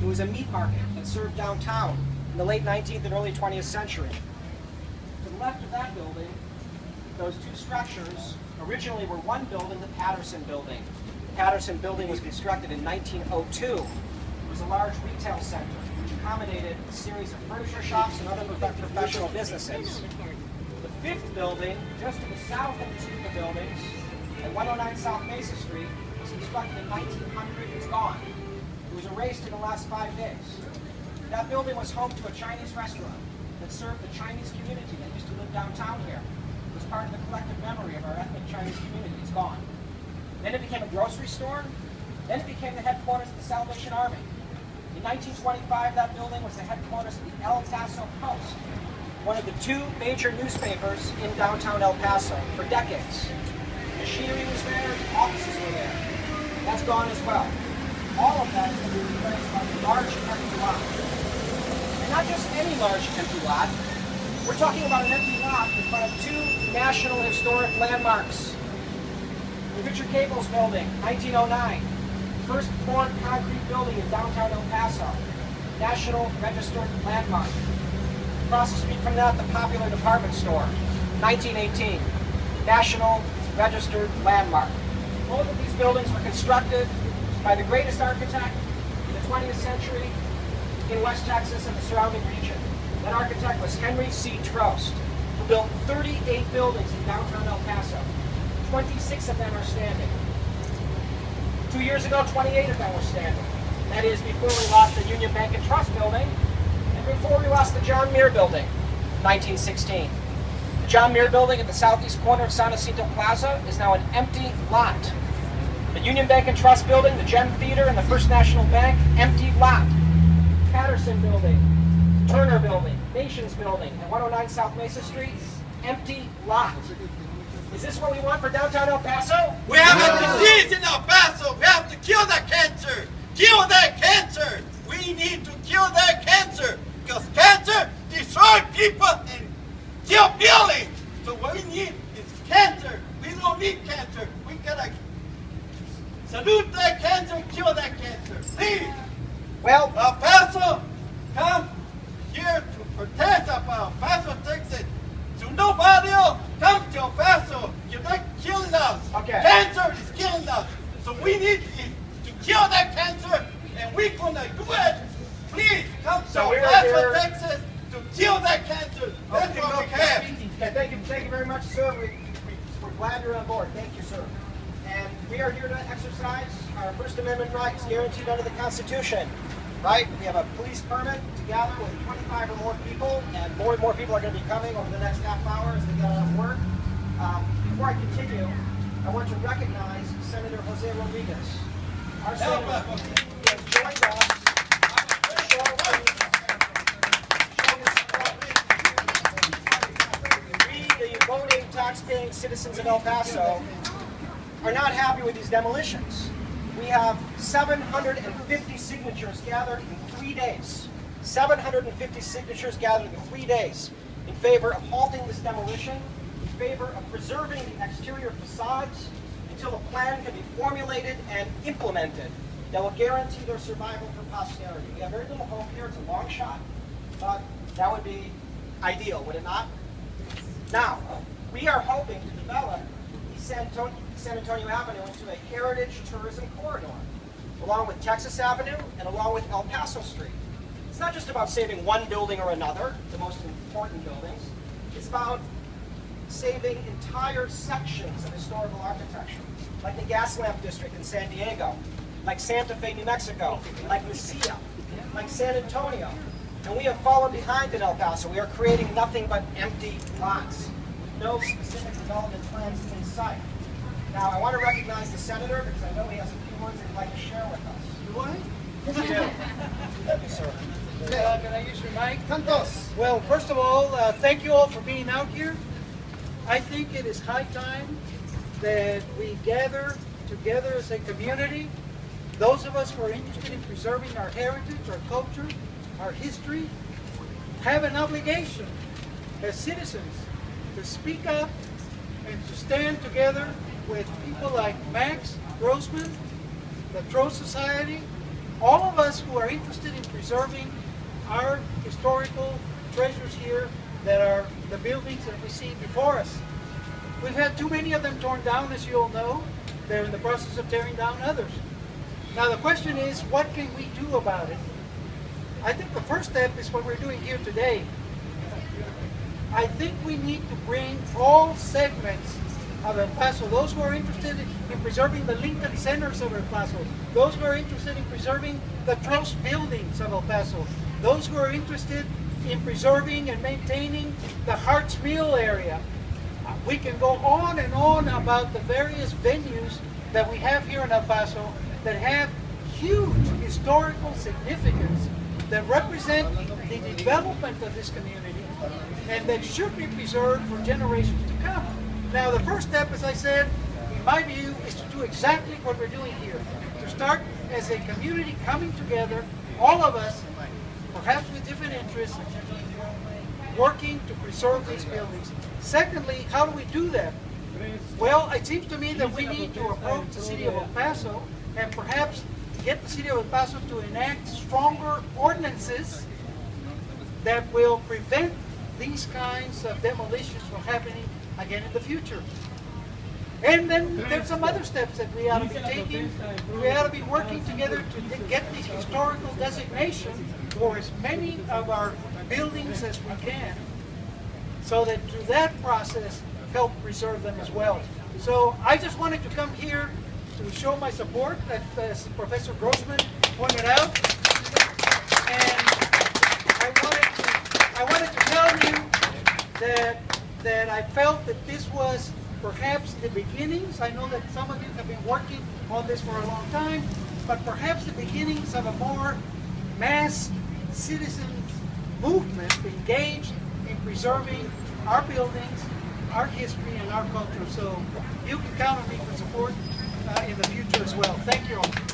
It was a meat market that served downtown in the late 19th and early 20th century. To the left of that building, those two structures originally were one building, the Patterson Building. The Patterson Building was constructed in 1902. It was a large retail center which accommodated a series of furniture shops and other professional businesses. The fifth building, just to the south of the two of the buildings, at 109 South Mesa Street, was constructed in 1900. It's gone. It was erased in the last 5 days. That building was home to a Chinese restaurant that served the Chinese community that used to live downtown here. It was part of the collective memory of our ethnic Chinese community. It's gone. Then it became a grocery store. Then it became the headquarters of the Salvation Army. In 1925, that building was the headquarters of the El Paso Post, one of the two major newspapers in downtown El Paso for decades. Machinery was there, offices were there. That's gone as well. All of that is going to be replaced by a large empty lot. And not just any large empty lot. We're talking about an empty lot in front of two national historic landmarks. The Richard Cable's Building, 1909. First poured concrete building in downtown El Paso. National Registered Landmark. Across the street from that, the Popular Department Store, 1918. National Registered Landmark. Both of these buildings were constructed by the greatest architect in the 20th century in West Texas and the surrounding region. That architect was Henry C. Trost, who built 38 buildings in downtown El Paso. 26 of them are standing. 2 years ago, 28 of them were standing. That is before we lost the Union Bank and Trust building, and before we lost the John Muir building, 1916. The John Muir building at the southeast corner of San Jacinto Plaza is now an empty lot. The Union Bank and Trust building, the Gem Theater, and the First National Bank, empty lot. Patterson building, Turner building, Nations building, and 109 South Mesa Street, empty lot. Is this what we want for downtown El Paso? We have a disease in El Paso. We have to kill that cancer. Kill that cancer. We need to kill that cancer because cancer destroys people and kill buildings. So what we need is cancer. We don't need cancer. We gotta salute that cancer, kill that cancer. Please. Well, El Paso, come here to protest about El Paso, Texas. So nobody else come to El Paso. You're not killing us. Okay. Cancer is killing us. So we need to kill that cancer, and we're gonna do it. Please come to El Paso, Texas, to kill that cancer. That's what we have. Okay, thank you very much, sir. We're glad you're on board. Thank you, sir. And we are here to exercise our First Amendment rights guaranteed under the Constitution. Right? We have a police permit to gather with 25 or more people, and more people are going to be coming over the next half hour as they get off work. Before I continue, I want to recognize Senator Jose Rodriguez. Our senator has joined us to show his support. We, the voting, tax-paying citizens of El Paso, are not happy with these demolitions. We have 750 signatures gathered in 3 days. 750 signatures gathered in 3 days in favor of halting this demolition, in favor of preserving the exterior facades until a plan can be formulated and implemented that will guarantee their survival for posterity. We have very little hope here. It's a long shot, but that would be ideal, would it not? Now, we are hoping to develop San Antonio Avenue into a heritage tourism corridor, along with Texas Avenue and along with El Paso Street. It's not just about saving one building or another, the most important buildings. It's about saving entire sections of historical architecture, like the Gas Lamp District in San Diego, like Santa Fe, New Mexico, like Mesa, like San Antonio. And we have fallen behind in El Paso. We are creating nothing but empty lots, with no specific development plans in sight. Now, I want to recognize the senator because I know he has a few words that he'd like to share with us. You want? Yes, you do. Thank you, sir. Can I use your mic? Cantos. Well, first of all, thank you all for being out here. I think it is high time that we gather together as a community. Those of us who are interested in preserving our heritage, our culture, our history, have an obligation as citizens to speak up and to stand together with people like Max, Grossman, the Trost Society, all of us who are interested in preserving our historical treasures here that are the buildings that we see before us. We've had too many of them torn down, as you all know. They're in the process of tearing down others. Now the question is, what can we do about it? I think the first step is what we're doing here today. I think we need to bring all segments of El Paso, those who are interested in preserving the Lincoln centers of El Paso, those who are interested in preserving the Trost buildings of El Paso, those who are interested in preserving and maintaining the Hart's Mill area. We can go on and on about the various venues that we have here in El Paso that have huge historical significance, that represent the development of this community, and that should be preserved for generations to come. Now the first step, as I said, in my view, is to do exactly what we're doing here. To start as a community coming together, all of us, perhaps with different interests, working to preserve these buildings. Secondly, how do we do that? Well, it seems to me that we need to approach the city of El Paso and perhaps get the city of El Paso to enact stronger ordinances that will prevent these kinds of demolitions from happening again in the future. And then there's some other steps that we ought to be taking. We ought to be working together to get these historical designations for as many of our buildings as we can, so that through that process help preserve them as well. So I just wanted to come here to show my support, as Professor Grossman pointed out. And I wanted to tell you that I felt that this was perhaps the beginnings. I know that some of you have been working on this for a long time, but perhaps the beginnings of a more mass citizen movement engaged in preserving our buildings, our history, and our culture. So you can count on me for support in the future as well. Thank you all.